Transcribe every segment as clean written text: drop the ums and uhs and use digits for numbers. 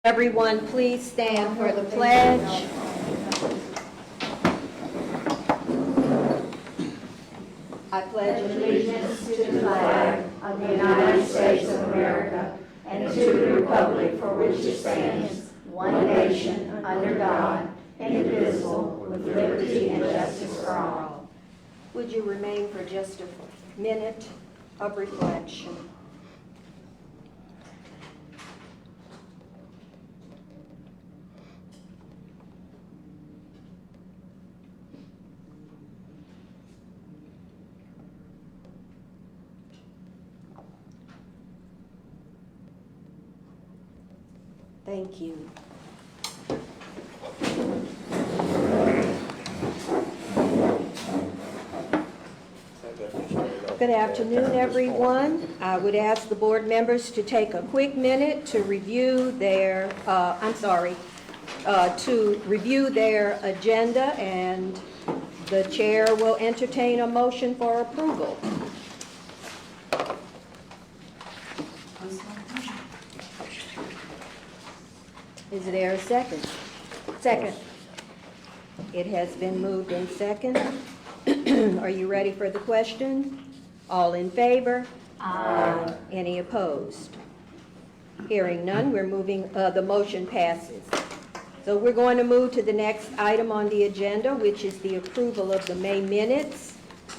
Everyone, please stand for the pledge. I pledge Allegiance to the flag of the United States of America and to the republic for which it stands, one nation, under God, indivisible, with liberty and justice for all. Would you remain for just a minute of reflection? Thank you. Good afternoon, everyone. I would ask the board members to take a quick minute to review their, to review their agenda, and the chair will entertain a motion for approval. Is there a second? Second. It has been moved in second. Are you ready for the question? All in favor? Aye. Any opposed? Hearing none, we're moving, the motion passes. So we're going to move to the next item on the agenda, which is the approval of the May minutes.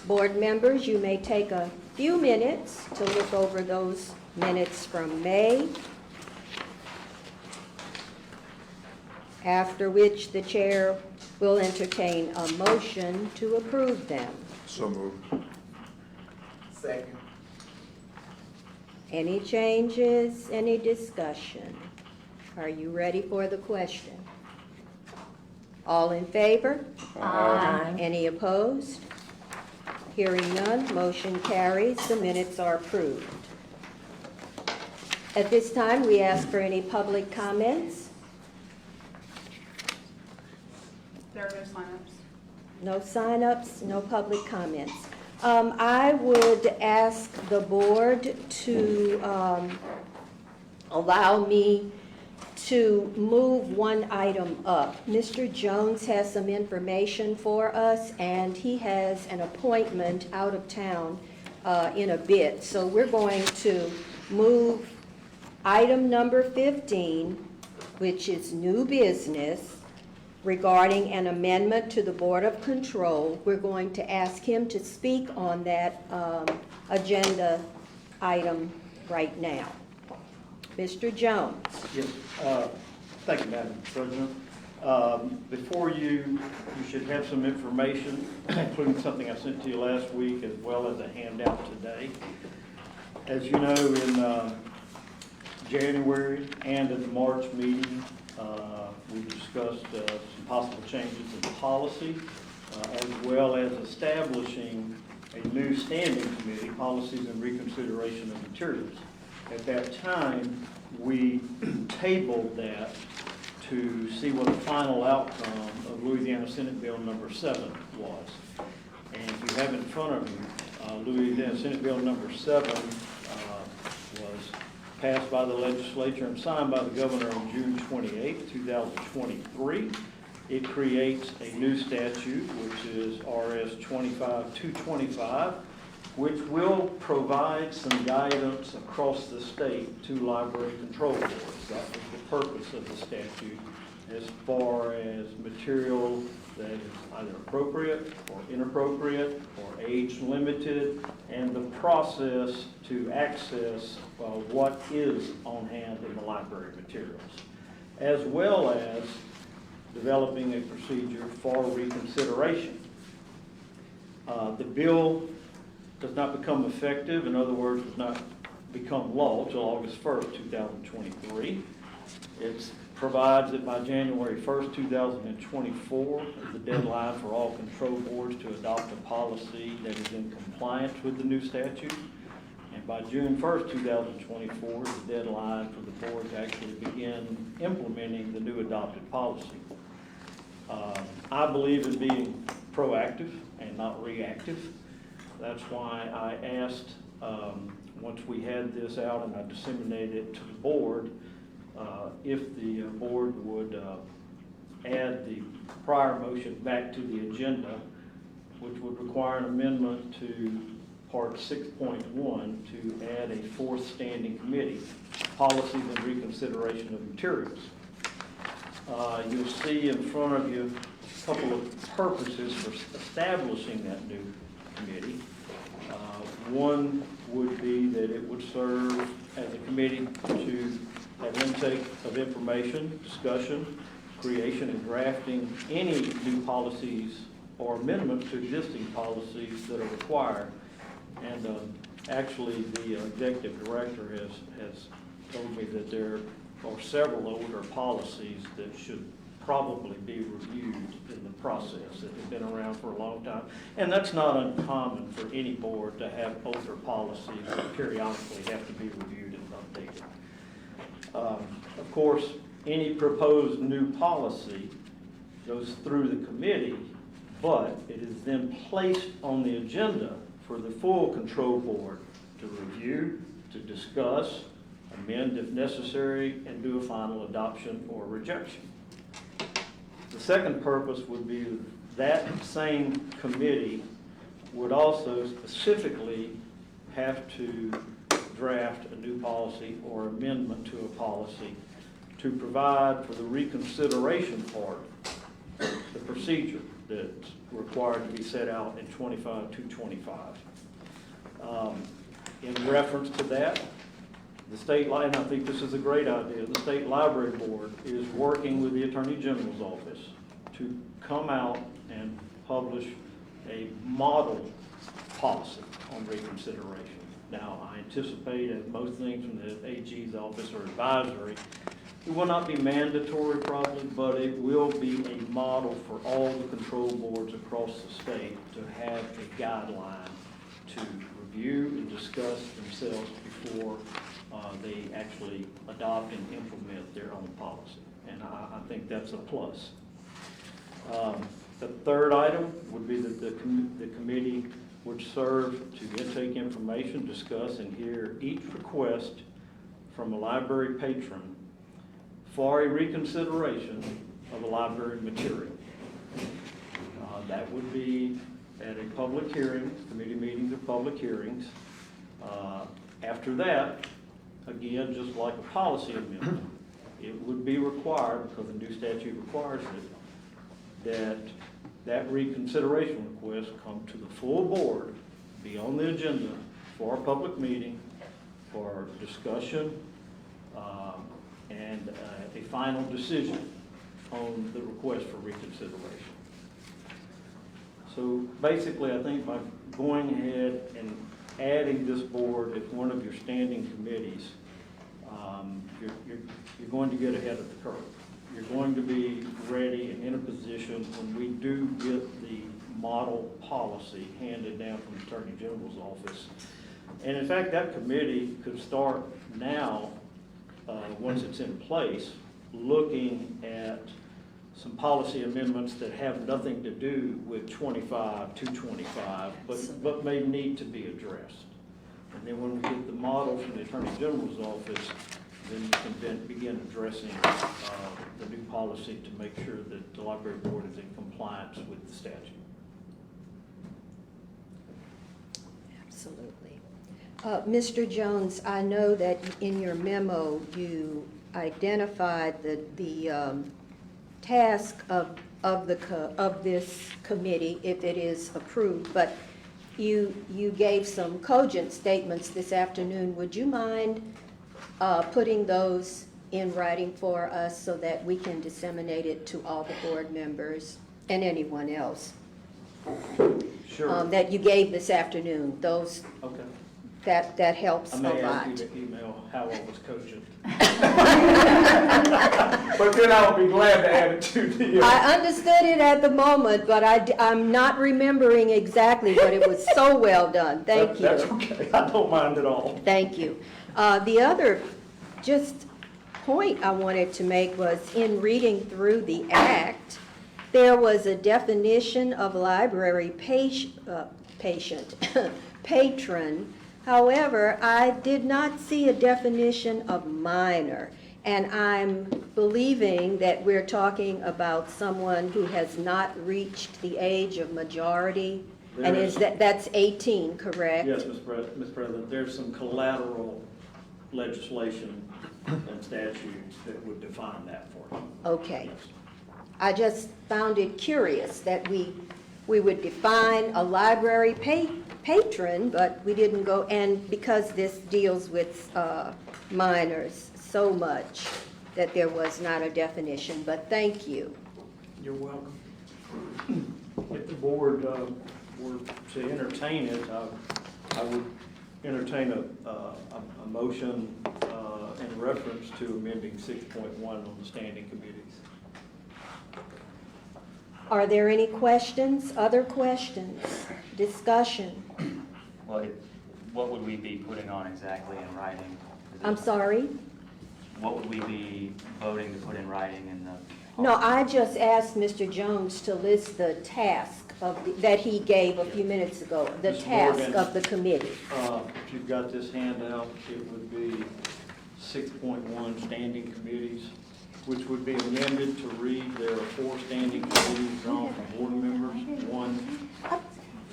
Board members, you may take a few minutes to look over those minutes from May, after which the chair will entertain a motion to approve them. So moved. Second. Any changes, any discussion? Are you ready for the question? All in favor? Aye. Any opposed? Hearing none, motion carries. The minutes are approved. At this time, we ask for any public comments. There are no sign-ups. No sign-ups, no public comments. I would ask the board to allow me to move one item up. Mr. Jones has some information for us, and he has an appointment out of town in a bit. So we're going to move item number 15, which is new business, regarding an amendment to the Board of Control. We're going to ask him to speak on that agenda item right now. Mr. Jones. Yes, thank you, Madam President. Before you should have some information, including something I sent to you last week, as well as a handout today. As you know, in January and at the March meeting, we discussed some possible changes in policy, as well as establishing a new standing committee, Policies and Reconsideration of Materials. At that time, we tabled that to see what the final outcome of Louisiana Senate Bill number 7 was. And if you have in front of you, Louisiana Senate Bill number 7 was passed by the legislature and signed by the governor on June 28, 2023. It creates a new statute, which is RS 25-225, which will provide some guidance across the state to library control boards. That was the purpose of the statute, as far as material that is either appropriate or inappropriate or age limited, and the process to access what is on hand in the library materials, as well as developing a procedure for reconsideration. The bill does not become effective, in other words, does not become law until August 1st, 2023. It provides that by January 1st, 2024 is the deadline for all control boards to adopt a policy that is in compliance with the new statute. And by June 1st, 2024 is the deadline for the board to actually begin implementing the new adopted policy. I believe in being proactive and not reactive. That's why I asked, once we had this out and I disseminated it to the board, if the board would add the prior motion back to the agenda, which would require an amendment to Part 6.1 to add a fourth standing committee, policies and reconsideration of materials. You'll see in front of you a couple of purposes for establishing that new committee. One would be that it would serve as a committee to have intake of information, discussion, creation and drafting any new policies or amendments to existing policies that are required. And actually, the executive director has told me that there are several older policies that should probably be reviewed in the process that have been around for a long time. And that's not uncommon for any board to have older policies that periodically have to be reviewed and updated. Of course, any proposed new policy goes through the committee, but it is then placed on the agenda for the full control board to review, to discuss, amend if necessary, and do a final adoption or rejection. The second purpose would be that same committee would also specifically have to draft a new policy or amendment to a policy to provide for the reconsideration part, the procedure that's required to be set out in 25-225. In reference to that, the state, and I think this is a great idea, the State Library Board is working with the Attorney General's office to come out and publish a model policy on reconsideration. Now, I anticipate, as most things from the AG's office are advisory, it will not be mandatory probably, but it will be a model for all the control boards across the state to have a guideline to review and discuss themselves before they actually adopt and implement their own policy. And I think that's a plus. The third item would be that the committee would serve to intake information, discuss, and hear each request from a library patron for a reconsideration of a library material. That would be at a public hearing, committee meetings or public hearings. After that, again, just like a policy amendment, it would be required, because the new statute requires it, that reconsideration request come to the full board, be on the agenda for a public meeting, for discussion, and a final decision on the request for reconsideration. So basically, I think by going ahead and adding this board as one of your standing committees, you're going to get ahead of the curve. You're going to be ready and in a position when we do get the model policy handed down from the Attorney General's office. And in fact, that committee could start now, once it's in place, looking at some policy amendments that have nothing to do with 25-225, but may need to be addressed. And then when we get the model from the Attorney General's office, then you can then begin addressing the new policy to make sure that the library board is in compliance with the statute. Absolutely. Mr. Jones, I know that in your memo you identified the task of this committee if it is approved, but you gave some cogent statements this afternoon. Would you mind putting those in writing for us so that we can disseminate it to all the board members and anyone else Sure. that you gave this afternoon? Those, Okay. that helps I a may lot. ask you to email how I was coaching. But then I'll be glad to add it to the. I understood it at the moment, but I'm not remembering exactly, but it was so well done. Thank you. That's okay. I don't mind at all. Thank you. The other just point I wanted to make was in reading through the act, there was a definition of library patient, patron. However, I did not see a definition of minor. And I'm believing that we're talking about someone who has not reached the age of majority, and There is that's 18, correct? Yes, Ms. President, there's some collateral legislation and statutes that would define that for you. Okay. Yes. I just found it curious that we would define a library patron, but we didn't go, and because this deals with minors so much, that there was not a definition, but thank you. You're welcome. If the board were to entertain it, I would entertain a motion in reference to amending 6.1 on the standing committees. Are there any questions, other questions, discussion? Well, what would we be putting on exactly in writing? I'm sorry? What would we be voting to put in writing in the? No, I just asked Mr. Jones to list the task that he gave a few minutes ago, the Mr. task Morgan. of the committee. If you've got this handout, it would be 6.1 standing committees, which would be amended to read there are 4 standing committees drawn from board members, 1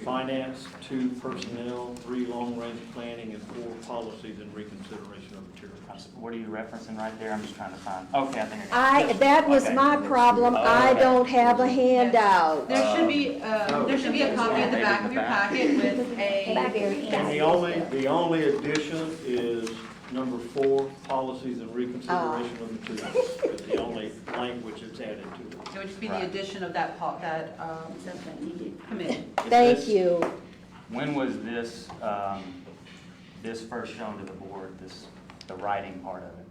finance, 2 personnel, 3 long-range planning, and 4 policies and reconsideration of materials. What are you referencing right there? I'm just trying to find, okay, I think That was Okay. my problem. I Okay. don't have a handout. There should be a copy at the back of your packet with a, And the only addition is number 4, policies and reconsideration of materials. It's the only language that's added to it. it would just be the addition of that committee. Thank Is you. When was this, this first shown to the board, the writing part of it?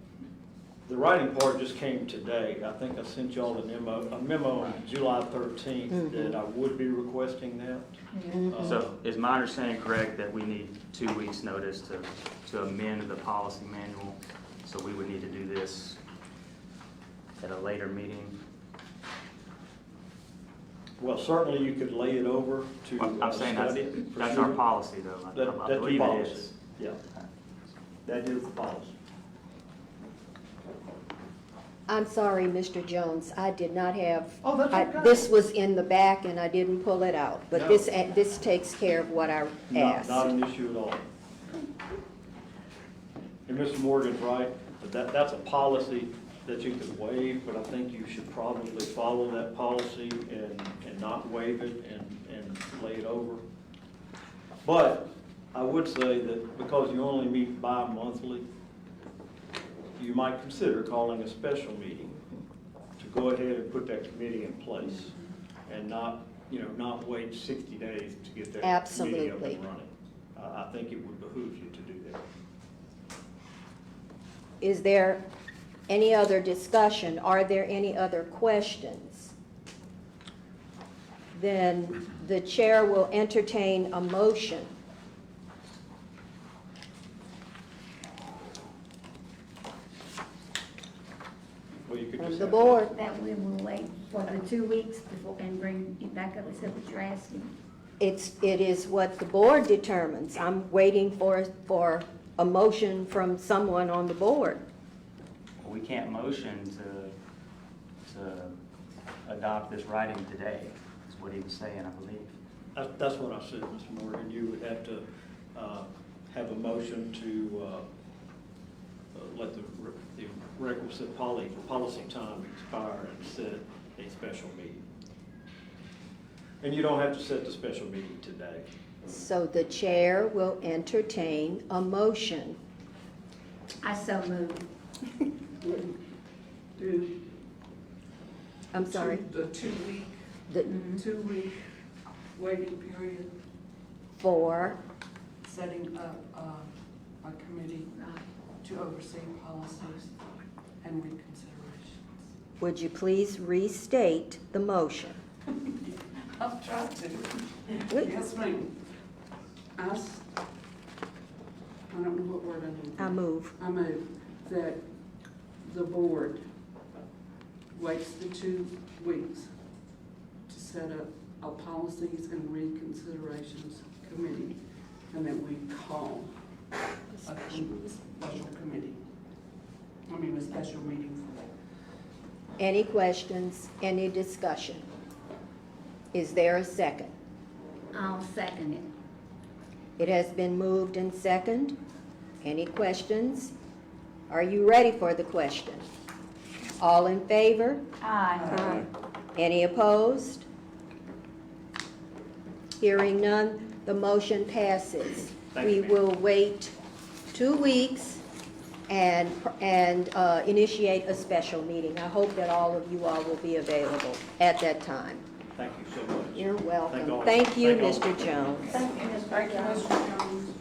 The writing part just came today. I think I sent y'all a memo on July 13th that I would be requesting that. So is my understanding correct that we need 2 weeks' notice to amend the policy manual? So we would need to do this at a later meeting? Well, certainly you could lay it over to I'm saying study it, for that's sure. our policy though. I That's believe your it policy. is. Yeah, that is the policy. I'm sorry, Mr. Jones, I did not have. Oh, that's okay. This was in the back and I didn't pull it out, but No. this takes care of what I asked. Not an issue at all. And Mr. Morgan's right, but that's a policy that you could waive, but I think you should probably follow that policy and not waive it and lay it over. But I would say that because you only meet bi-monthly, you might consider calling a special meeting to go ahead and put that committee in place and not wait 60 days to get that committee up Absolutely. and running. I think it would behoove you to do that. Is there any other discussion? Are there any other questions? Then the chair will entertain a motion. Well, you could From just the have- board. That we will wait for the 2 weeks before, and bring it back up, is that what you're asking? It is what the board determines. I'm waiting for a motion from someone on the board. We can't motion to adopt this writing today, is what he was saying, I believe. That's what I said, Mr. Morgan. You would have to have a motion to let the requisite policy time expire and set a special meeting. And you don't have to set the special meeting today. So the chair will entertain a motion. I so move. Do I'm sorry. the 2-week, The- 2-week waiting period, For, setting up a committee to oversee policies and reconsiderations. would you please restate the motion? I'll try to. Wait. Yes, ma'am. I don't know what word I need. I move. I move that the board waits the 2 weeks to set up a policies and reconsiderations committee, and that we call a special committee. a special meeting for that. Any questions, any discussion? Is there a second? I'll second it. It has been moved and second. Any questions? Are you ready for the question? All in favor? Aye. Any opposed? Hearing none, the motion passes. Thank you, We ma'am. will wait 2 weeks and initiate a special meeting. I hope that all of you all will be available at that time. Thank you so much. You're welcome. all. Thank you, Thank all. Mr. Jones. Thank you, Thank you, Mr. Jones.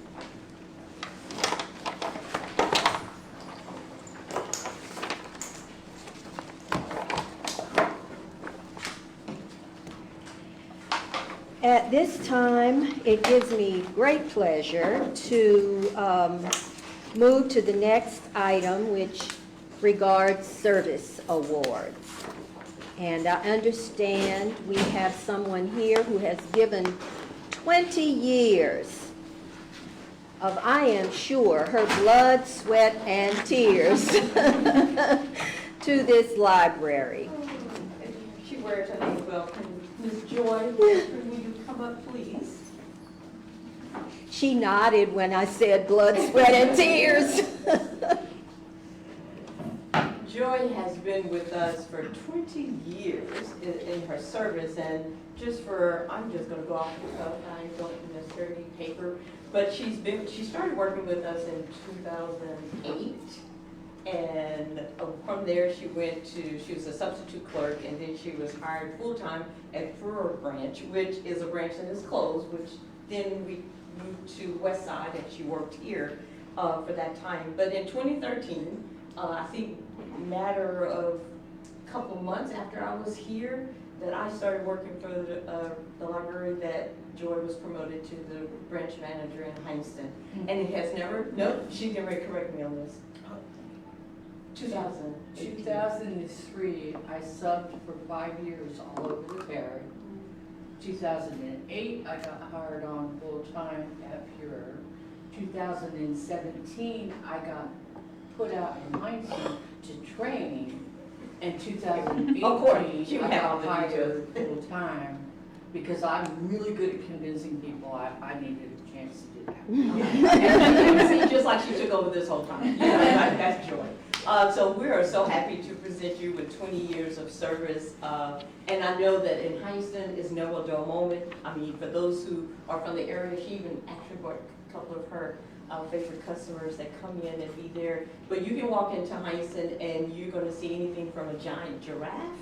At this time, it gives me great pleasure to move to the next item, which regards service awards. And I understand we have someone here who has given 20 years of, I am sure, her blood, sweat, and tears to this library. She wears her name well. Ms. Joy, will you come up, please? She nodded when I said blood, sweat, and tears. Joy has been with us for 20 years in her service, and I'm just gonna go off the cuff, I don't necessarily need paper, but she started working with us in 2008, and from there she was a substitute clerk, and then she was hired full-time at Furrow Branch, which is a branch that is closed, which then we moved to West Side, and she worked here for that time. But in 2013, I think matter of a couple months after I was here, that I started working for the library, that Joy was promoted to the branch manager in Heinston. And it has never, nope, she can correct me on this. 2003, I subbed for 5 years all over the parish. 2008, I got hired on full-time at Pure. 2017, I got put out in Heinston to train. In 2018, Of course, she I would have got all the hired full-time because I'm really good at convincing people I needed a chance to do that. And see, just like she took over this whole time. Yeah, that's Joy. So we are so happy to present you with 20 years of service. And I know that in Heinston is never a dull moment. I mean, for those who are from the area, she even actually brought a couple of her favorite customers that come in and be there. But you can walk into Heinston and you're gonna see anything from a giant giraffe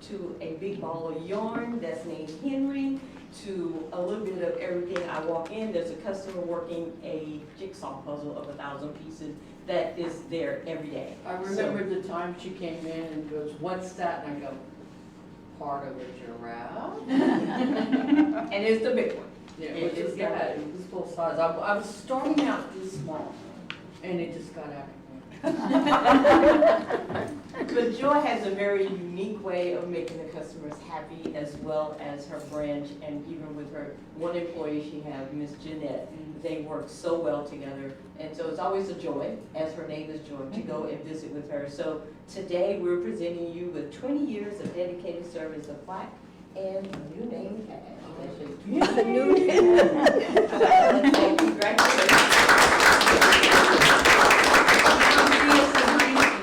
to a big ball of yarn that's named Henry, to a little bit of everything. I walk in, there's a customer working a jigsaw puzzle of 1,000 pieces that is there every day. I remember the time she came in and goes, "What's that?" And I go, "Part of a giraffe." And it's the big one. Yeah, It is yeah, it was full size. I was starting out this small, and it just got out of hand. But Joy has a very unique way of making the customers happy, as well as her branch, and even with her one employee she has, Miss Jeanette, they work so well together. And so it's always a joy, as her name is Joy, to go and visit with her. So today we're presenting you with 20 years of dedicated service, a plaque, and a new name tag. A new name. Congratulations.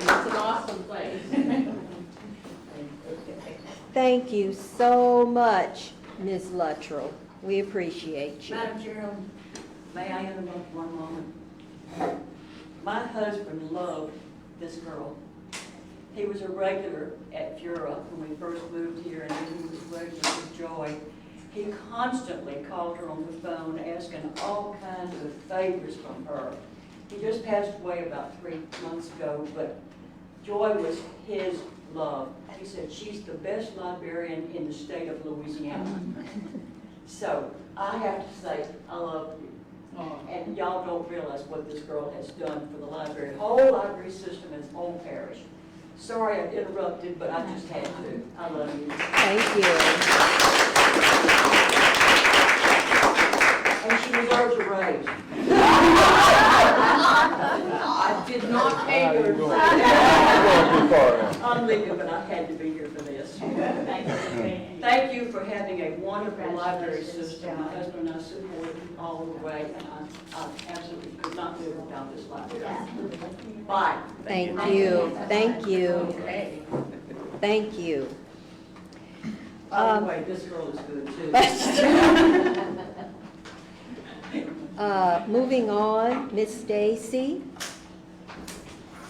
It's an awesome place. Thank you so much, Ms. Luttrell. We appreciate you. Madam Chairman, may I interrupt one moment? My husband loved this girl. He was a regular at Fura when we first moved here, and then he was regular with Joy. He constantly called her on the phone, asking all kinds of favors from her. He just passed away about 3 months ago, but Joy was his love. He said, "She's the best librarian in the state of Louisiana." So I have to say, I love you. And y'all don't realize what this girl has done for the library, whole library system in whole parish. Sorry I interrupted, but I just had to. I love you. Thank you. And she deserves a raise. I did did not pay your. Going too far now. I'm leaving, but I had to be here for this. Thank you for having a wonderful library system. My husband and I support it all the way, and I absolutely could not live without this library. Bye. Thank you, thank you, Okay. thank you. By the way, this girl is good too. Moving on, Miss Stacy,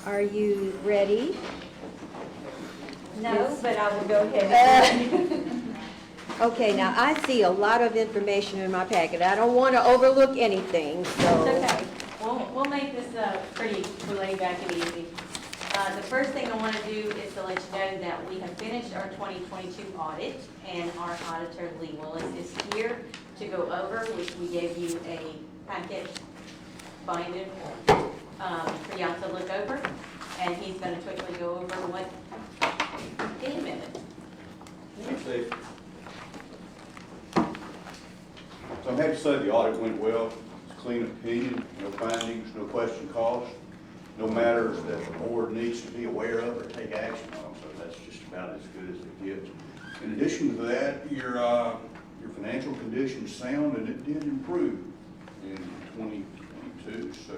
are you ready? No, but I will go ahead. Okay, now I see a lot of information in my packet. I don't want to overlook anything, so. It's okay. We'll make this pretty laid back and easy. The first thing I want to do is to let you know that we have finished our 2022 audit, and our auditor, Lee Willis, is here to go over, which we gave you a packet binded for y'all to look over, and he's going to quickly go over what in a minute. Thanks, Steve. So I'm happy to say the audit went well. It's a clean opinion, no findings, no question caused, no matters that the board needs to be aware of or take action on. So that's just about as good as it gets. In addition to that, your financial condition is sound, and it did improve in 2022. So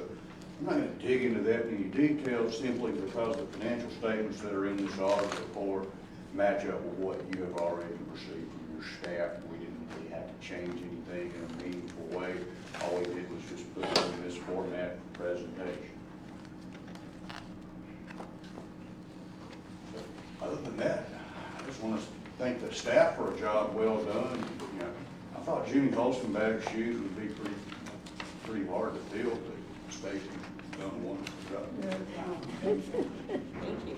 I'm not going to dig into that in any detail, simply because the financial statements that are in this audit report match up with what you have already received from your staff. We didn't really have to change anything in a meaningful way. All we did was just put it in this format for presentation. Other than that, I just want to thank the staff for a job well done. You know, I thought Jimmy Holstenberg's shoes would be pretty hard to fill, but Stacy's done a wonderful job. Thank you.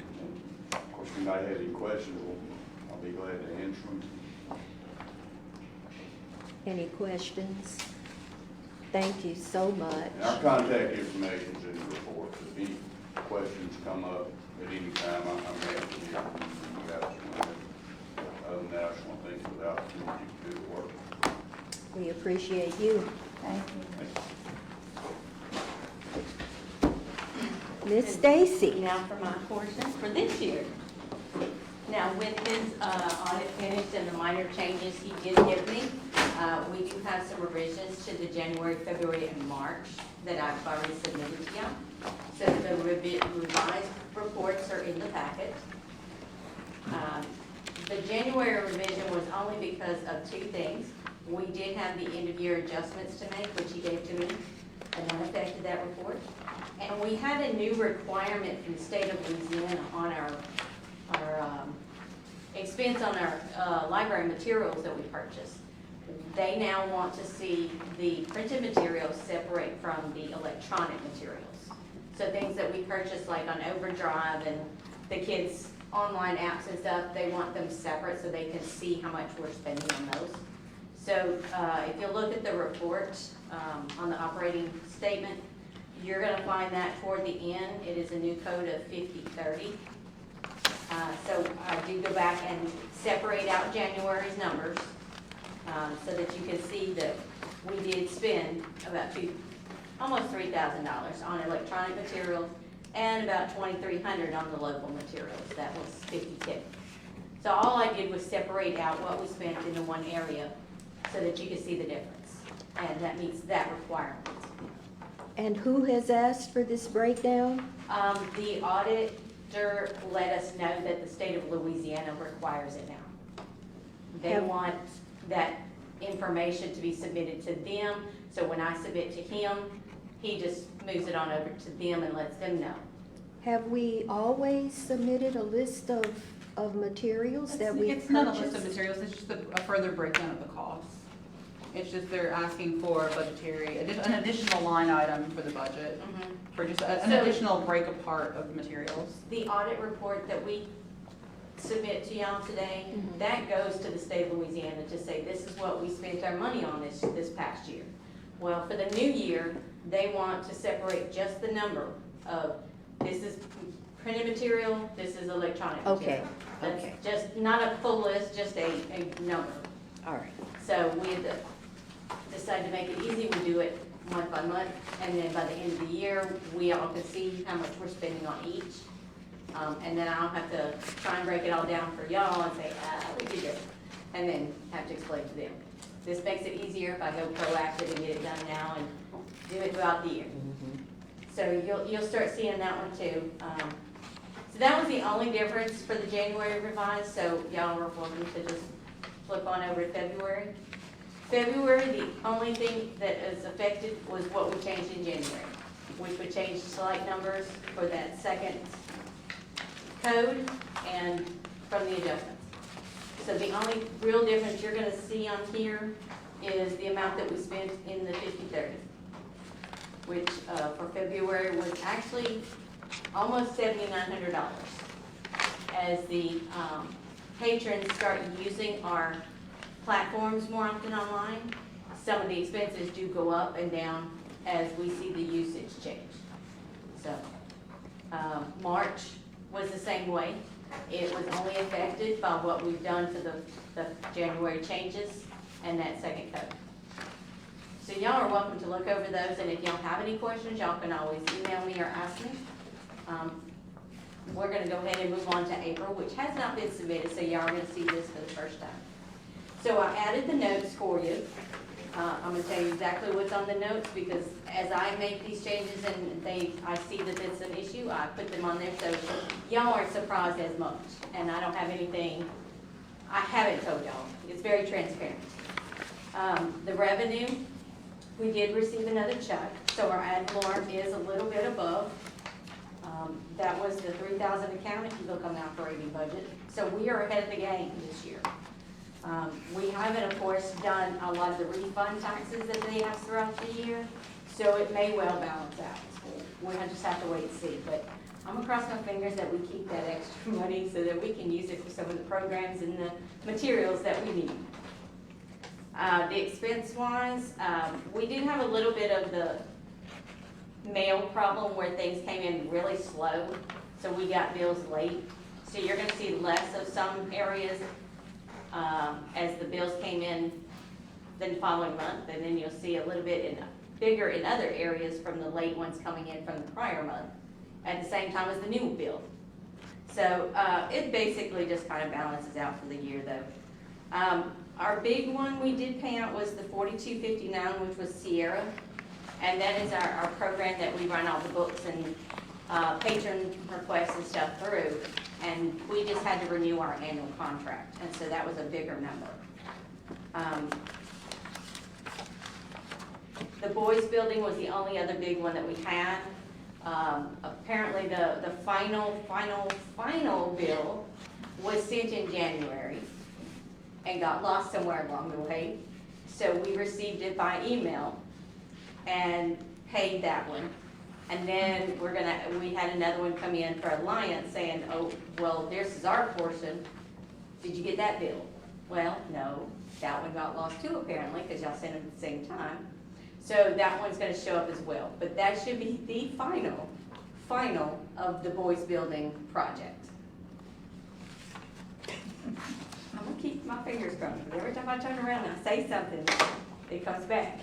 Of course, if anybody has any questions, I'll be glad to answer them. Any questions? Thank you so much. And our contact information is in the report. If any questions come up at any time, I'm happy to hear from you guys. Other than that, I just want to thank you for the opportunity to do the work. We appreciate you. Thank you. Miss Stacy. Now for my portion for this year. Now with his audit finished and the minor changes he did give me, we do have some revisions to the January, February, and March that I've already submitted to you. So the revised reports are in the packet. The January revision was only because of two things. We did have the end of year adjustments to make, which he gave to me, and that affected that report. And we had a new requirement from the state of Louisiana on our expense on our library materials that we purchased. They now want to see the printed materials separate from the electronic materials. So things that we purchase like on Overdrive and the kids' online apps and stuff, they want them separate so they can see how much we're spending on those. So if you look at the report on the operating statement, you're going to find that toward the end. It is a new code of 5030. So I do go back and separate out January's numbers so that you can see that we did spend about almost $3,000 on electronic materials and about $2,300 on the local materials. That was 52. So all I did was separate out what we spent in the one area so that you could see the difference, and that meets that requirement. And who has asked for this breakdown? The auditor let us know that the state of Louisiana requires it now. They want that information to be submitted to them, so when I submit to him, he just moves it on over to them and lets them know. Have we always submitted a list of materials that we purchased? It's not a list of materials, it's just a further breakdown of the costs. It's just they're asking for budgetary, an additional line item for the budget, for just an additional break apart of materials. The audit report that we submit to y'all today, that goes to the state of Louisiana to say this is what we spent our money on this past year. Well, for the new year, they want to separate just the number of this is printed material, this is electronic material. Okay. That's just not a full list, just a number. All right. So we had decided to make it easy, we do it month by month, and then by the end of the year, we all can see how much we're spending on each. And then I'll have to try and break it all down for y'all and say, we did this, and then have to explain to them. This makes it easier if I go proactive and get it done now and do it throughout the year. So you'll start seeing that one too. So that was the only difference for the January revised, so y'all are welcome to just flip on over to February. February, the only thing that is affected was what we changed in January, which would change select numbers for that second code and from the adjustments. So the only real difference you're gonna see on here is the amount that we spent in the 50/30, which for February was actually almost $7,900. As the patrons start using our platforms more often online, some of the expenses do go up and down as we see the usage change. So March was the same way. It was only affected by what we've done to the January changes and that second code. So y'all are welcome to look over those, and if y'all have any questions, y'all can always email me or ask me. We're gonna go ahead and move on to April, which has not been submitted, so y'all are gonna see this for the first time. So I added the notes for you. I'm gonna tell you exactly what's on the notes, because as I make these changes and I see that it's an issue, I put them on there, so y'all aren't surprised as much. And I don't have anything, I haven't told y'all. It's very transparent. The revenue, we did receive another check, so our ad valorem is a little bit above. That was the 3,000 account if you look on the operating budget. So we are ahead of the game this year. We haven't, of course, done a lot of the refund taxes that they have throughout the year, so it may well balance out. We'll just have to wait and see, but I'm gonna cross my fingers that we keep that extra money so that we can use it for some of the programs and the materials that we need. The expense-wise, we did have a little bit of the mail problem where things came in really slow, so we got bills late. So you're gonna see less of some areas as the bills came in the following month, and then you'll see a little bit bigger in other areas from the late ones coming in from the prior month at the same time as the new bill. So it basically just kind of balances out for the year though. Our big one we did pay out was the $42.59, which was Sierra, and that is our program that we run all the books and patron requests and stuff through. And we just had to renew our annual contract, and so that was a bigger number. The boys building was the only other big one that we had. Apparently the final bill was sent in January and got lost somewhere along the way. So we received it by email and paid that one. And then we had another one come in for Alliance saying, oh, well, this is our portion. Did you get that bill? Well, no, that one got lost too apparently, because y'all sent it at the same time. So that one's gonna show up as well. But that should be the final of the boys building project. I'm gonna keep my fingers crossed, but every time I turn around and I say something, it comes back.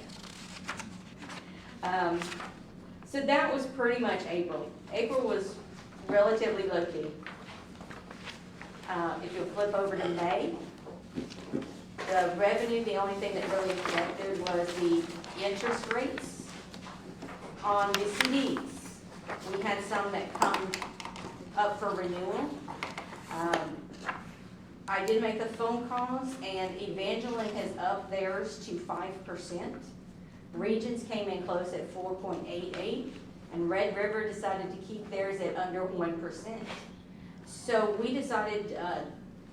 So that was pretty much April. April was relatively low key. If you'll flip over to May, the revenue, the only thing that really affected was the interest rates on the CDs. We had some that come up for renewal. I did make the phone calls, and Evangeline has upped theirs to 5%. Regions came in close at 4.88, and Red River decided to keep theirs at under 1%. So we decided,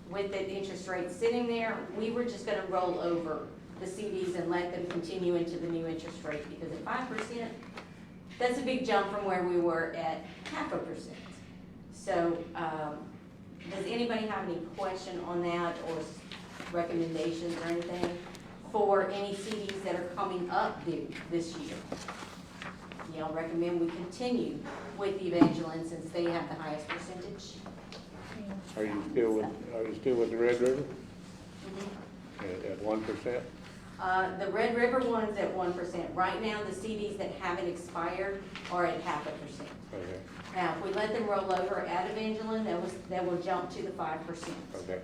with the interest rate sitting there, we were just gonna roll over the CDs and let them continue into the new interest rate, because at 5%, that's a big jump from where we were at 0.5%. So, does anybody have any question on that, or recommendations or anything for any CDs that are coming up due this year? Y'all recommend we continue with Evangeline since they have the highest percentage? Are you still with the Red River at 1%? The Red River one's at 1%. Right now, the CDs that haven't expired are at 0.5%. Okay, Now, if we let them roll over at Evangeline, that will jump to the 5%. okay.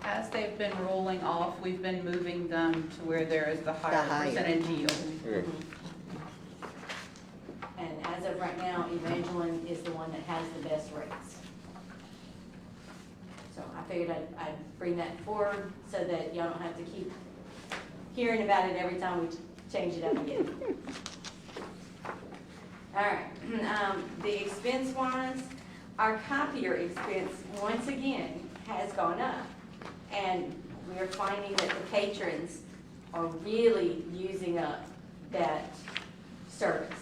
As they've been rolling off, we've been moving them to where there is the higher higher. percentage yield. Okay. And as of right now, Evangeline is the one that has the best rates. So I figured I'd bring that forward so that y'all don't have to keep hearing about it every time we change it up again. All right, the expense wise, our copier expense, once again, has gone up. And we are finding that the patrons are really using up that service.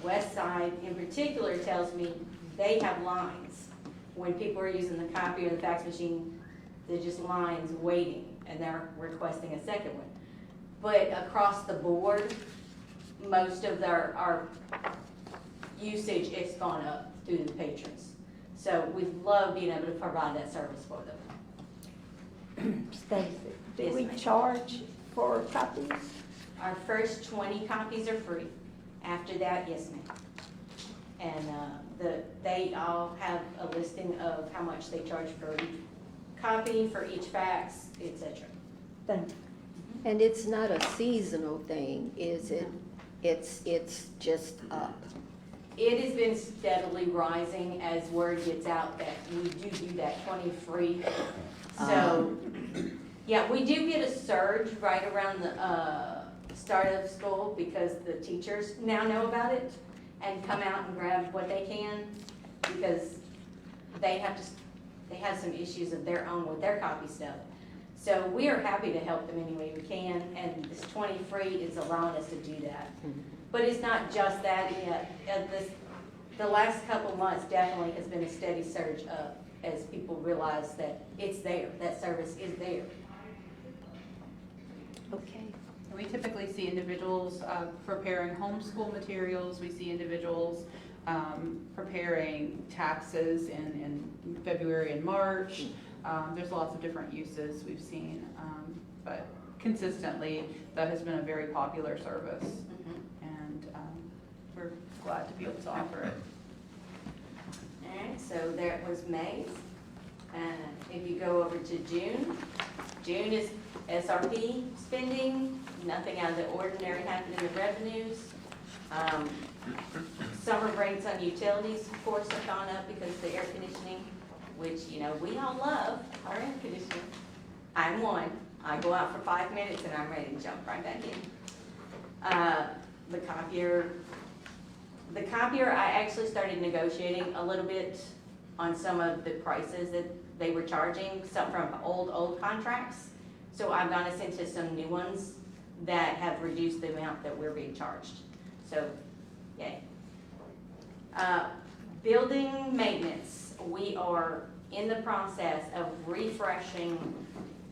West Side in particular tells me they have lines. When people are using the copier or the fax machine, they're just lines waiting and they're requesting a second one. But across the board, most of our usage has gone up through the patrons. So we love being able to provide that service for them. Stacy, do Yes, we ma'am. charge for copies? Our first 20 copies are free. After that, yes, ma'am. And they all have a listing of how much they charge for each copy, for each fax, etc. Thank you. And it's not a seasonal thing, is it? It's just up. It has been steadily rising as word gets out that we do that 20 free. So, yeah, we do get a surge right around the start of school because the teachers now know about it and come out and grab what they can because they have some issues of their own with their copy stuff. So we are happy to help them any way we can, and this 20 free is allowing us to do that. But it's not just that yet. The last couple months definitely has been a steady surge up as people realize that it's there, that service is there. Okay. We typically see individuals preparing homeschool materials. We see individuals preparing taxes in February and March. There's lots of different uses we've seen, but consistently, that has been a very popular service, and we're glad to be able to offer it. All right, so there was May's. If you go over to June, June is SRP spending, nothing out of the ordinary happening in revenues. Summer breaks on utilities, of course, have gone up because of the air conditioning, which, you know, we all love our air conditioning. I'm one. I go out for 5 minutes and I'm ready to jump right back in. The copier, I actually started negotiating a little bit on some of the prices that they were charging, some from old contracts. So I've gone us into some new ones that have reduced the amount that we're being charged. So, yay. Building maintenance, we are in the process of refreshing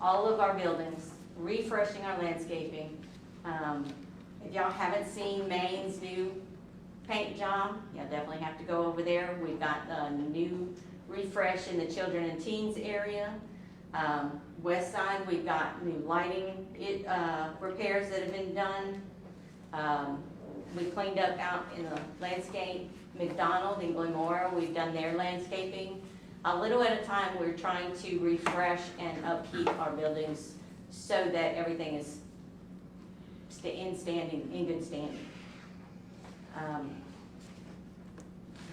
all of our buildings, refreshing our landscaping. If y'all haven't seen Maine's new paint job, you'll definitely have to go over there. We've got a new refresh in the children and teens area. West Side, we've got new lighting repairs that have been done. We cleaned up out in the landscape. McDonald and Glenmora, we've done their landscaping. A little at a time, we're trying to refresh and upkeep our buildings so that everything is in good standing.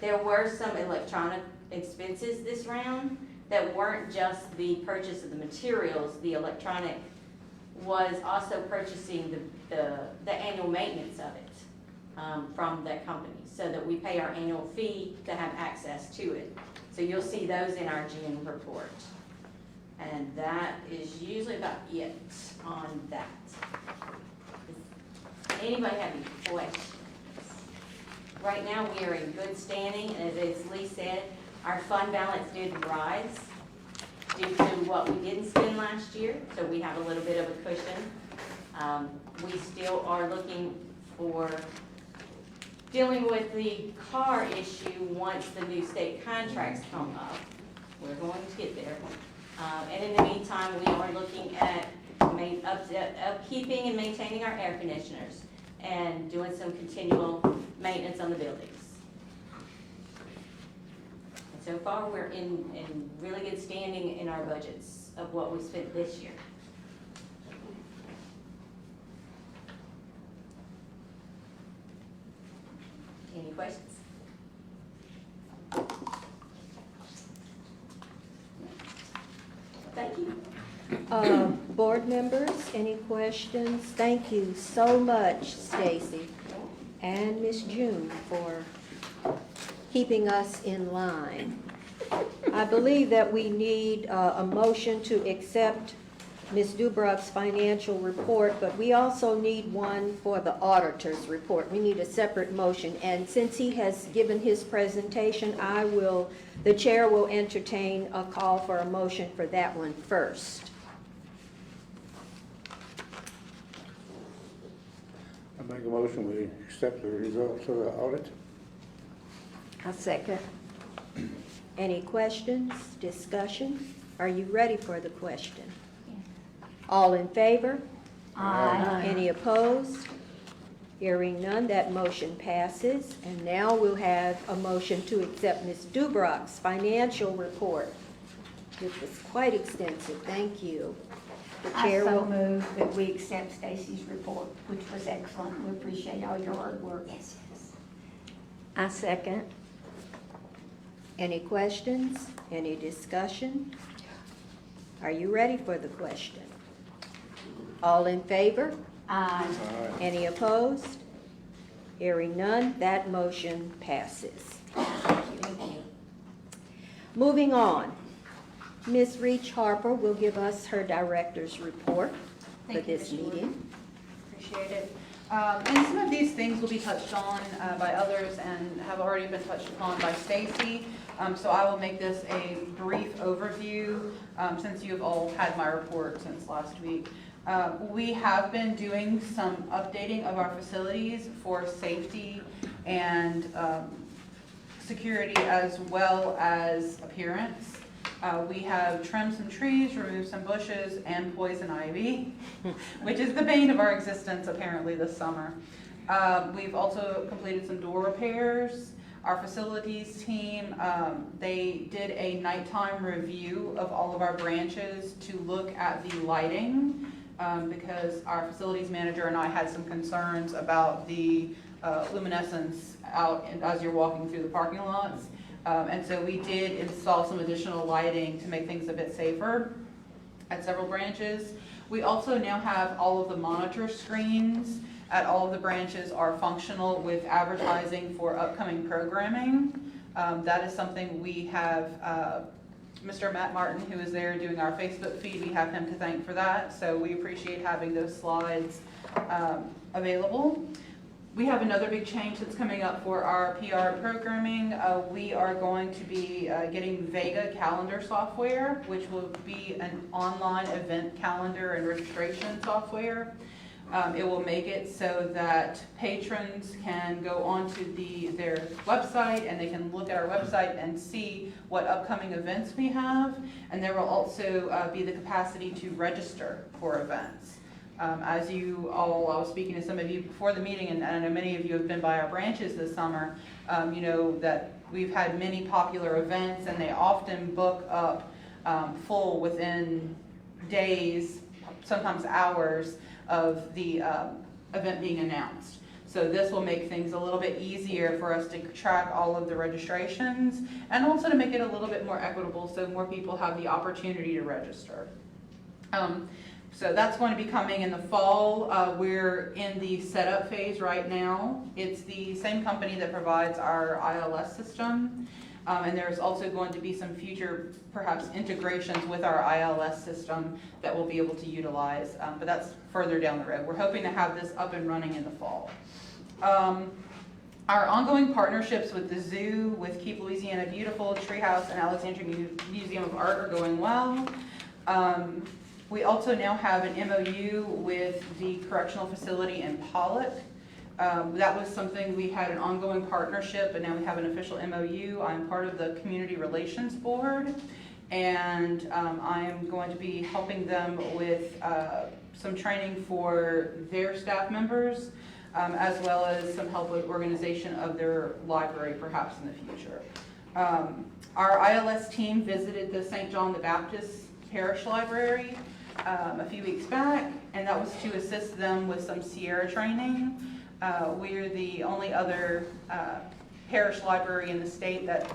There were some electronic expenses this round that weren't just the purchase of the materials. The electronic was also purchasing the annual maintenance of it from that company, so that we pay our annual fee to have access to it. So you'll see those in our June report. And that is usually about it on that. Does anybody have any questions? Right now, we are in good standing, and as Lee said, our fund balance did rise due to what we didn't spend last year, so we have a little bit of a cushion. We still are looking for dealing with the car issue once the new state contracts come up. We're going to get there. And in the meantime, we are looking at upkeeping and maintaining our air conditioners and doing some continual maintenance on the buildings. And so far, we're in really good standing in our budgets of what we spent this year. Any questions? Thank you. Board members, any questions? Thank you so much, Stacy and Miss June, for keeping us in line. I believe that we need a motion to accept Ms. Dubrock's financial report, but we also need one for the auditor's report. We need a separate motion, and since he has given his presentation, the chair will entertain a call for a motion for that one first. I make a motion, we accept the results of the audit. A second. Any questions, discussion? Are you ready for the question? All in favor? Aye. Any opposed? Hearing none, that motion passes. And now we'll have a motion to accept Ms. Dubrock's financial report, which was quite extensive. Thank you. The I chair so will. move that we accept Stacy's report, which was excellent. We appreciate all your hard work. Yes, yes. I second. Any questions? Any discussion? Are you ready for the question? All in favor? Aye. Any opposed? Hearing none, that motion passes. Thank you. Moving on, Ms. Reach Harper will give us her director's report for Thank you, this Ms. Jordan. meeting. Appreciate it. And some of these things will be touched on by others and have already been touched upon by Stacy. So I will make this a brief overview since you have all had my report since last week. We have been doing some updating of our facilities for safety and security as well as appearance. We have trimmed some trees, removed some bushes, and poison ivy, which is the bane of our existence apparently this summer. We've also completed some door repairs. Our facilities team, they did a nighttime review of all of our branches to look at the lighting because our facilities manager and I had some concerns about the luminescence out as you're walking through the parking lots. And so we did install some additional lighting to make things a bit safer at several branches. We also now have all of the monitor screens at all of the branches are functional with advertising for upcoming programming. That is something we have Mr. Matt Martin, who is there doing our Facebook feed, we have him to thank for that. So we appreciate having those slides available. We have another big change that's coming up for our PR programming. We are going to be getting Vega calendar software, which will be an online event calendar and registration software. It will make it so that patrons can go onto their website and they can look at our website and see what upcoming events we have. And there will also be the capacity to register for events. As you all, I was speaking to some of you before the meeting, and I know many of you have been by our branches this summer, you know that we've had many popular events and they often book up full within days, sometimes hours of the event being announced. So this will make things a little bit easier for us to track all of the registrations and also to make it a little bit more equitable so more people have the opportunity to register. So that's going to be coming in the fall. We're in the setup phase right now. It's the same company that provides our ILS system. And there's also going to be some future, perhaps, integrations with our ILS system that we'll be able to utilize. But that's further down the road. We're hoping to have this up and running in the fall. Our ongoing partnerships with the zoo, with Keep Louisiana Beautiful, Treehouse, and Alexandria Museum of Art are going well. We also now have an MOU with the correctional facility in Pollock. That was something we had an ongoing partnership, but now we have an official MOU. I'm part of the Community Relations Board, and I am going to be helping them with some training for their staff members, as well as some help with organization of their library perhaps in the future. Our ILS team visited the St. John the Baptist Parish Library a few weeks back, and that was to assist them with some Sierra training. We're the only other parish library in the state that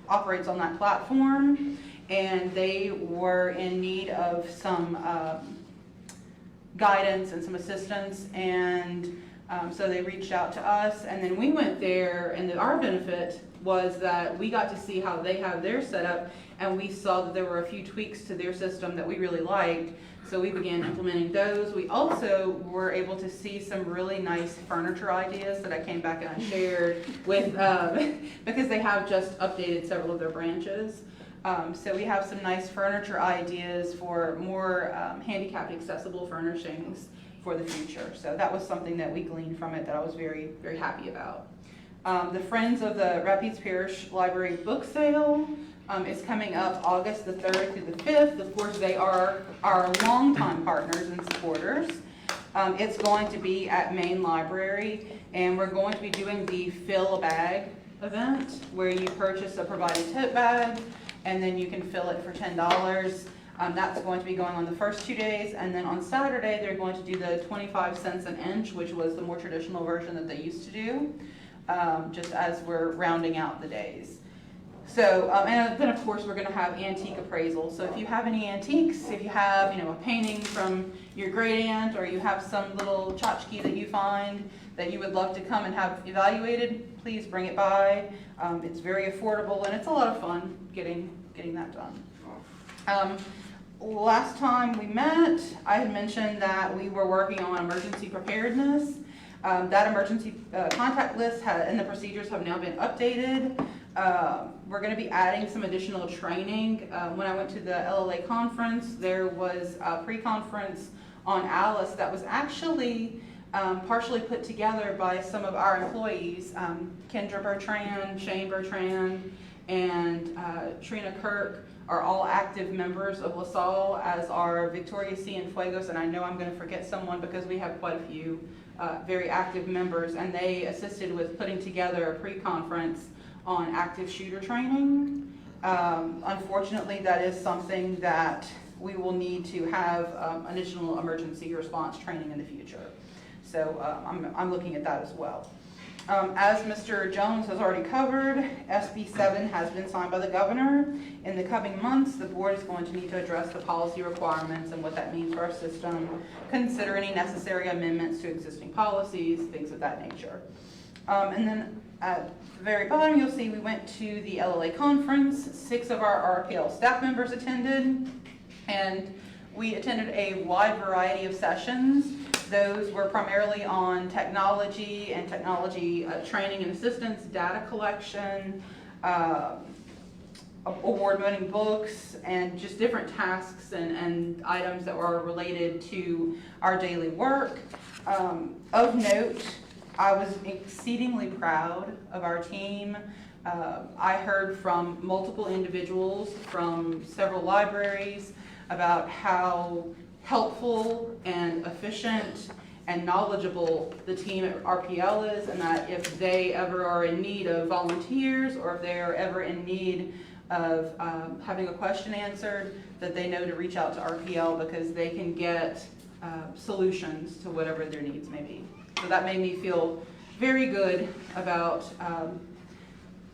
operates on that platform, and they were in need of some guidance and some assistance, and so they reached out to us, and then we went there, and our benefit was that we got to see how they have their setup, and we saw that there were a few tweaks to their system that we really liked, so we began implementing those. We also were able to see some really nice furniture ideas that I came back and I shared with, because they have just updated several of their branches. So we have some nice furniture ideas for more handicapped accessible furnishings for the future. So that was something that we gleaned from it that I was very, very happy about. The Friends of the Rapides Parish Library book sale is coming up August the 3rd through the 5th. Of course, they are our longtime partners and supporters. It's going to be at Main Library, and we're going to be doing the Fill a Bag event, where you purchase a provided tote bag, and then you can fill it for $10. That's going to be going on the first 2 days, and then on Saturday, they're going to do the 25 cents an inch, which was the more traditional version that they used to do, just as we're rounding out the days. So, and then of course we're going to have antique appraisal. So if you have any antiques, if you have, a painting from your great aunt, or you have some little tchotchke that you find that you would love to come and have evaluated, please bring it by. It's very affordable, and it's a lot of fun getting that done. Last time we met, I had mentioned that we were working on emergency preparedness. That emergency contact list and the procedures have now been updated. We're going to be adding some additional training. When I went to the LLA conference, there was a pre-conference on Alice that was actually partially put together by some of our employees. Kendra Bertrand, Shane Bertrand, and Trina Kirk are all active members of LaSalle, as are Victoria Cienfuegos, and I know I'm going to forget someone because we have quite a few very active members, and they assisted with putting together a pre-conference on active shooter training. Unfortunately, that is something that we will need to have additional emergency response training in the future. So I'm looking at that as well. As Mr. Jones has already covered, SB 7 has been signed by the governor. In the coming months, the board is going to need to address the policy requirements and what that means for our system, consider any necessary amendments to existing policies, things of that nature. And then at the very bottom, you'll see we went to the LLA conference. 6 of our RPL staff members attended, and we attended a wide variety of sessions. Those were primarily on technology and technology training and assistance, data collection, award-winning books, and just different tasks and items that were related to our daily work. Of note, I was exceedingly proud of our team. I heard from multiple individuals from several libraries about how helpful and efficient and knowledgeable the team at RPL is, and that if they ever are in need of volunteers, or if they are ever in need of having a question answered, that they know to reach out to RPL because they can get solutions to whatever their needs may be. So that made me feel very good about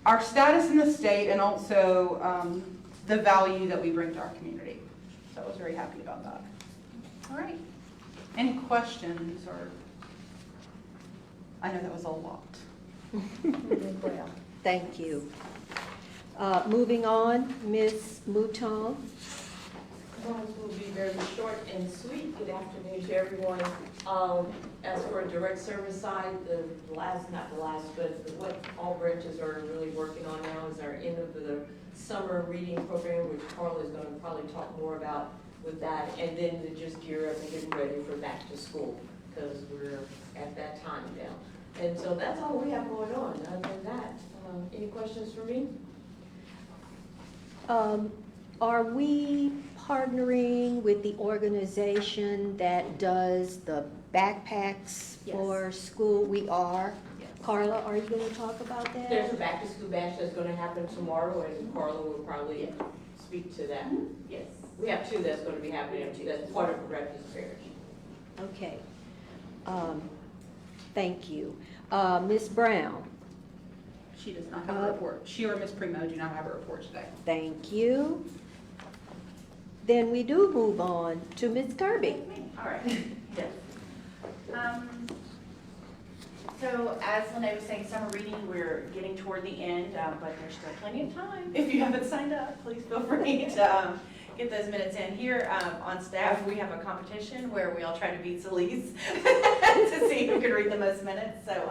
our status in the state, and also the value that we bring to our community. So I was very happy about that. All right. Any questions, or? I know that was a lot. Well, thank you. Moving on, Ms. Mouton. Mine will be very short and sweet. Good afternoon to everyone. As for a direct service side, but what all branches are really working on now is our end of the summer reading program, which Carl is going to probably talk more about with that, and then to just gear up and get ready for back to school, because we're at that time now. And so that's all we have going on. Other than that, any questions for me? are we partnering with the organization that does the backpacks Yes. for school? We are. Yes. Carla, are you gonna talk about that? There's a back-to-school bash that's gonna happen tomorrow, and Carla will probably speak to that. Yes, we have two that's gonna be happening, that's part of Breakfast Parish. Okay. Thank you. Ms. Brown? She does not have a report. She or Ms. Primo do not have a report today. Thank you. Then we do move on to Ms. Kirby. All right, yes. So as Lene was saying, summer reading, we're getting toward the end, but there's still plenty of time. If you haven't signed up, please feel free to get those minutes in. Here on staff, we have a competition where we all try to beat Celeste to see who can read the most minutes. So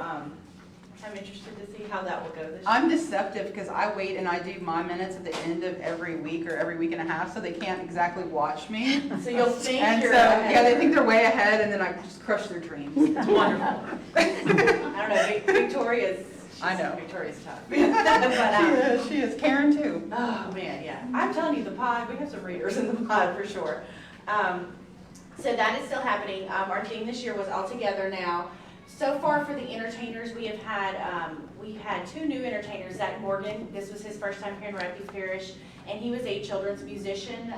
I'm interested to see how that will go this year. I'm deceptive because I wait and I do my minutes at the end of every week or every week and a half, so they can't exactly watch me. So you'll think And so, you're yeah, they think they're way ahead, and then I just crush their dreams. It's wonderful. I don't know, Victoria's, I know. Victoria's tough. But, She is. Karen too. oh, man, yeah. I'm telling you, the pod, we have some readers in the pod for sure. So that is still happening. Our team this year was all together now. So far for the entertainers, we've had two new entertainers. Zach Morgan, this was his first time here in Rapides Parish, and he was a children's musician.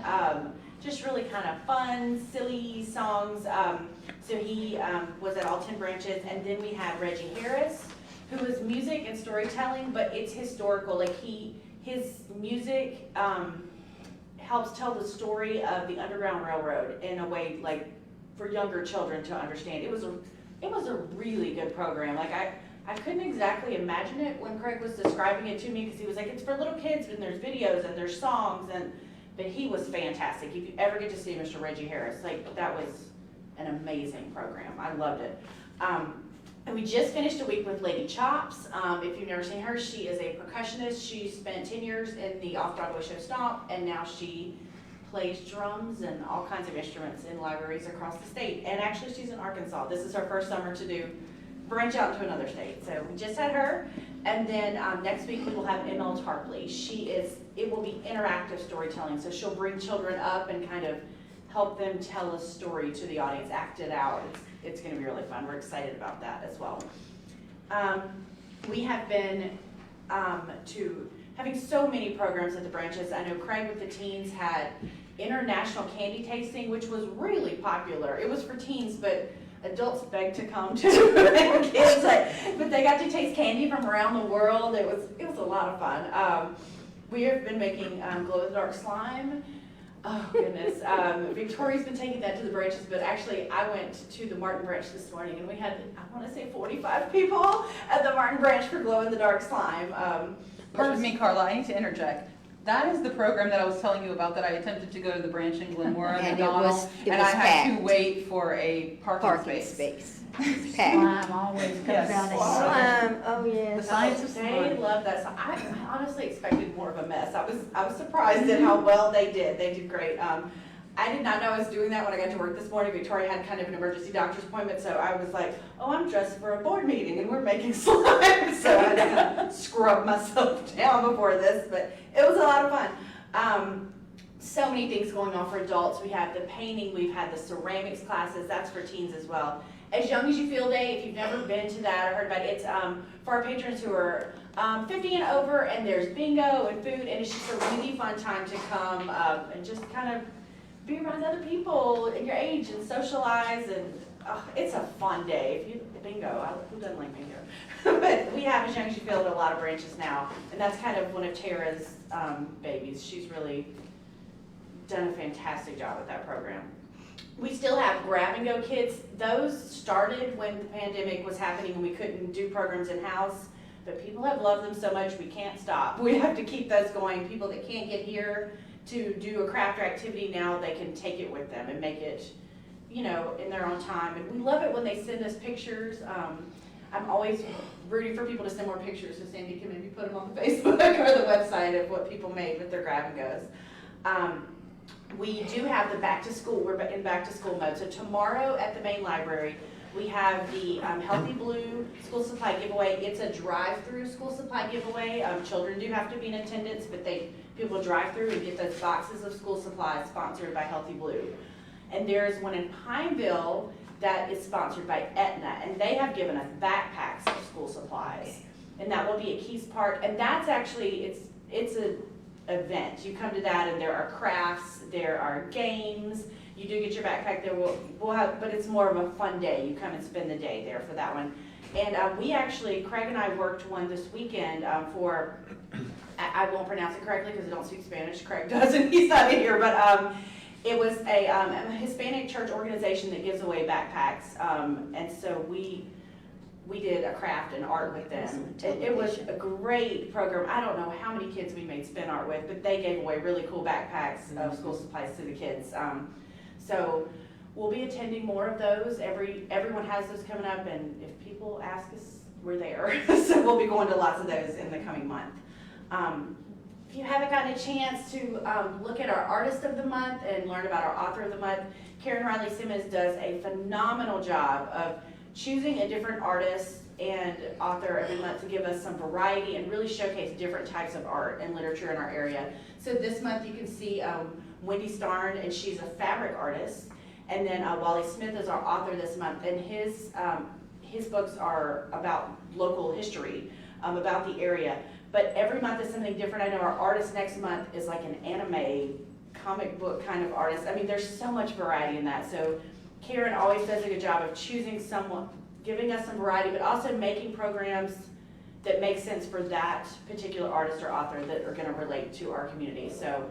Just really kind of fun, silly songs. So he was at all 10 branches. And then we had Reggie Harris, who was music and storytelling, but it's historical. Like his music helps tell the story of the Underground Railroad in a way like for younger children to understand. It was a really good program. Like I couldn't exactly imagine it when Craig was describing it to me, because he was like, it's for little kids and there's videos and there's songs, but he was fantastic. If you ever get to see Mr. Reggie Harris, like that was an amazing program. I loved it. And we just finished a week with Lady Chops. If you've never seen her, she is a percussionist. She spent 10 years in the Off-Broadway show Stomp, and now she plays drums and all kinds of instruments in libraries across the state. And actually she's in Arkansas. This is her first summer to branch out to another state. So we just had her. And then next week we will have Emma Tarpley. It will be interactive storytelling. So she'll bring children up and kind of help them tell a story to the audience, act it out. It's gonna be really fun. We're excited about that as well. We have been having so many programs at the branches. I know Craig with the teens had international candy tasting, which was really popular. It was for teens, but adults begged to come to kids. But they got to taste candy from around the world. It was a lot of fun. We have been making glow-in-the-dark slime. Oh goodness. Victoria's been taking that to the branches, but actually I went to the Martin Branch this morning and we had, I want to say 45 people at the Martin Branch for glow-in-the-dark slime. Pardon me, Carla, I need to interject. That is the program that I was telling you about that I attempted to go to the branch in Glenmore and McDonald, and I had to wait for a parking space. Packed. Slime always comes Yes. out of Slime, oh yes. The science of They slime. love that. So I honestly expected more of a mess. I was surprised at how well they did. They did great. I did not know I was doing that when I got to work this morning. Victoria had kind of an emergency doctor's appointment, so I was like, oh, I'm dressed for a board meeting and we're making slime. So I had to scrub myself down before this, but it was a lot of fun. So many things going on for adults. We have the painting, we've had the ceramics classes, that's for teens as well. As Young as You Feel Day, if you've never been to that or heard about it, it's for our patrons who are 50 and over, and there's bingo and food, and it's just a really fun time to come and just kind of be around other people in your age and socialize, and it's a fun day. Who doesn't like bingo? But we have As Young as You Feel at a lot of branches now, and that's kind of one of Tara's babies. She's really done a fantastic job with that program. We still have Grab and Go Kids. Those started when the pandemic was happening and we couldn't do programs in-house, but people have loved them so much we can't stop. We have to keep those going. People that can't get here to do a craft or activity now, they can take it with them and make it, in their own time. And we love it when they send us pictures. I'm always rooting for people to send more pictures, so Sandy can maybe put them on the Facebook or the website of what people made with their Grab and Goes. We do have the back to school. We're in back to school mode. So tomorrow at the main library, We have the Healthy Blue School Supply Giveaway. It's a drive-through school supply giveaway. Children do have to be in attendance, but people drive through and get those boxes of school supplies sponsored by Healthy Blue. And there's one in Pineville that is sponsored by Aetna, and they have given us backpacks of school supplies. And that will be a Keys Park, and that's actually, it's an event. You come to that and there are crafts, there are games. You do get your backpack there, we'll have, but it's more of a fun day. You come and spend the day there for that one. And we actually, Craig and I worked one this weekend for, I won't pronounce it correctly because I don't speak Spanish. Craig does and he's not in here, but it was a Hispanic church organization that gives away backpacks. And so we did a craft and art with them. It was a great program. I don't know how many kids we made spin art with, but they gave away really cool backpacks of school supplies to the kids. So we'll be attending more of those. Everyone has those coming up, and if people ask us, we're there. So we'll be going to lots of those in the coming month. If you haven't gotten a chance to look at our Artist of the Month and learn about our Author of the Month, Karen Riley Simmons does a phenomenal job of choosing a different artist and author every month to give us some variety and really showcase different types of art and literature in our area. So this month you can see Wendy Starn, and she's a fabric artist. And then Wally Smith is our author this month, and his books are about local history, about the area. But every month is something different. I know our artist next month is like an anime comic book kind of artist. I mean, there's so much variety in that. So Karen always does a good job of choosing someone, giving us some variety, but also making programs that make sense for that particular artist or author that are gonna relate to our community. So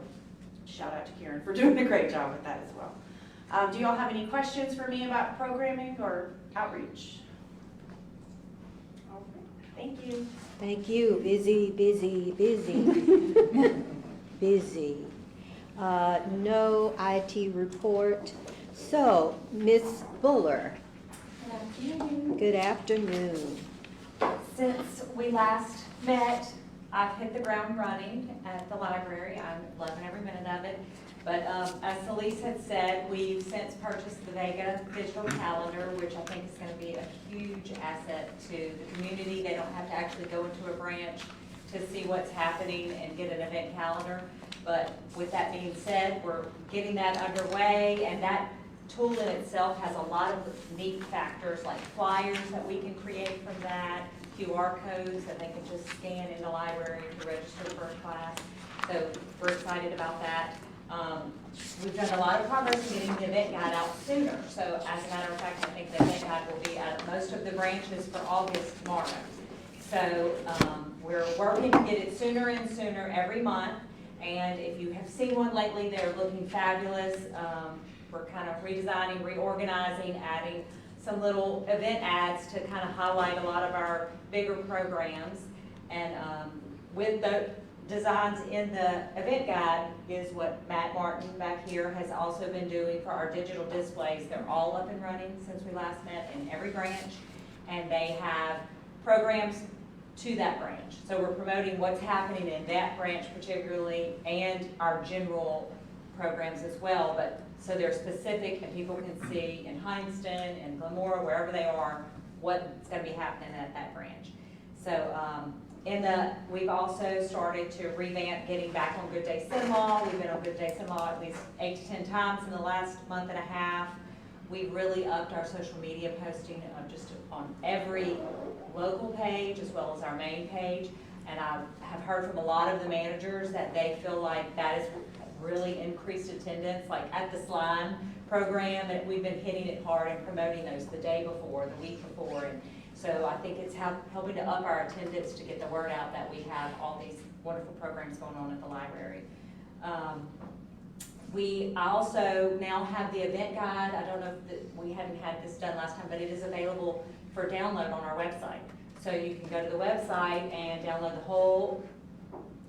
shout out to Karen for doing a great job with that as well. Do you all have any questions for me about programming or outreach? Okay, thank you. Thank you. Busy, busy, busy. Busy. No IT report. So, Ms. Buller. Good afternoon. Since we last met, I've hit the ground running at the library. I'm loving every minute of it. But as Celeste had said, we've since purchased the Vega digital calendar, which I think is going to be a huge asset to the community. They don't have to actually go into a branch to see what's happening and get an event calendar. But with that being said, we're getting that underway, and that tool in itself has a lot of neat factors like flyers that we can create from that, QR codes that they can just scan in the library to register for a class. So we're excited about that. We've done a lot of progress in getting the event guide out sooner. So as a matter of fact, I think the event guide will be at most of the branches for August tomorrow. So we're working to get it sooner and sooner every month. And if you have seen one lately, they're looking fabulous. We're kind of redesigning, reorganizing, adding some little event ads to kind of highlight a lot of our bigger programs. And with the designs in the event guide is what Matt Martin back here has also been doing for our digital displays. They're all up and running since we last met in every branch, and they have programs to that branch. So we're promoting what's happening in that branch particularly, and our general programs as well. But so they're specific, and people can see in Hineston and Glenmora, wherever they are, what's going to be happening at that branch. So we've also started to revamp getting back on Good Day Cinema. We've been on Good Day Cinema at least 8 to 10 times in the last month and a half. We've really upped our social media posting just on every local page as well as our main page. And I have heard from a lot of the managers that they feel like that is really increased attendance, like at the Slime program, that we've been hitting it hard and promoting those the day before, the week before. And so I think it's helping to up our attendance to get the word out that we have all these wonderful programs going on at the library. I also now have the event guide. I don't know if we hadn't had this done last time, but it is available for download on our website. So you can go to the website and download the whole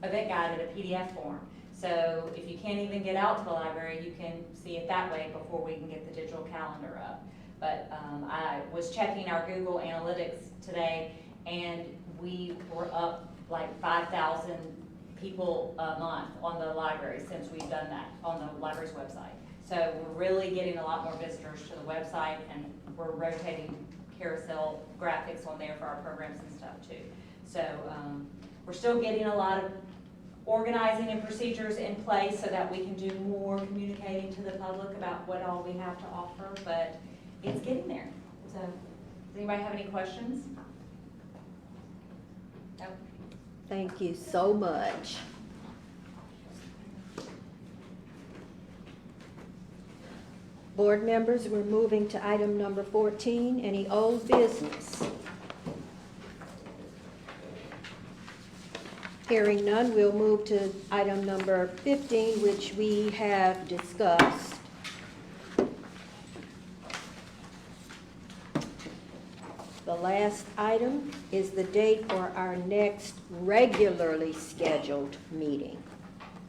event guide in a PDF form. So if you can't even get out to the library, you can see it that way before we can get the digital calendar up. But I was checking our Google Analytics today, and we were up like 5,000 people a month on the library since we've done that on the library's website. So we're really getting a lot more visitors to the website, and we're rotating carousel graphics on there for our programs and stuff too. So, we're still getting a lot of organizing and procedures in place so that we can do more communicating to the public about what all we have to offer, but it's getting there. So, does anybody have any questions? No? Thank you so much. Board members, we're moving to item number 14, any old business? Hearing none, we'll move to item number 15, which we have discussed. The last item is the date for our next regularly scheduled meeting,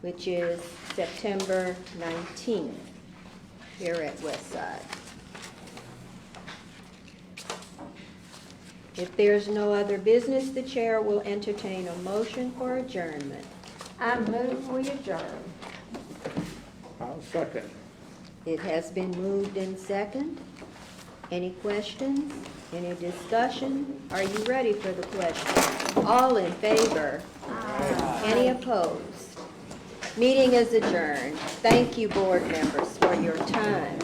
which is September 19th here at Westside. If there's no other business, the chair will entertain a motion for adjournment. I move we adjourn. I'll second. It has been moved in second. Any questions? Any discussion? Are you ready for the question? All in favor? Any opposed? Meeting is adjourned. Thank you, board members, for your time.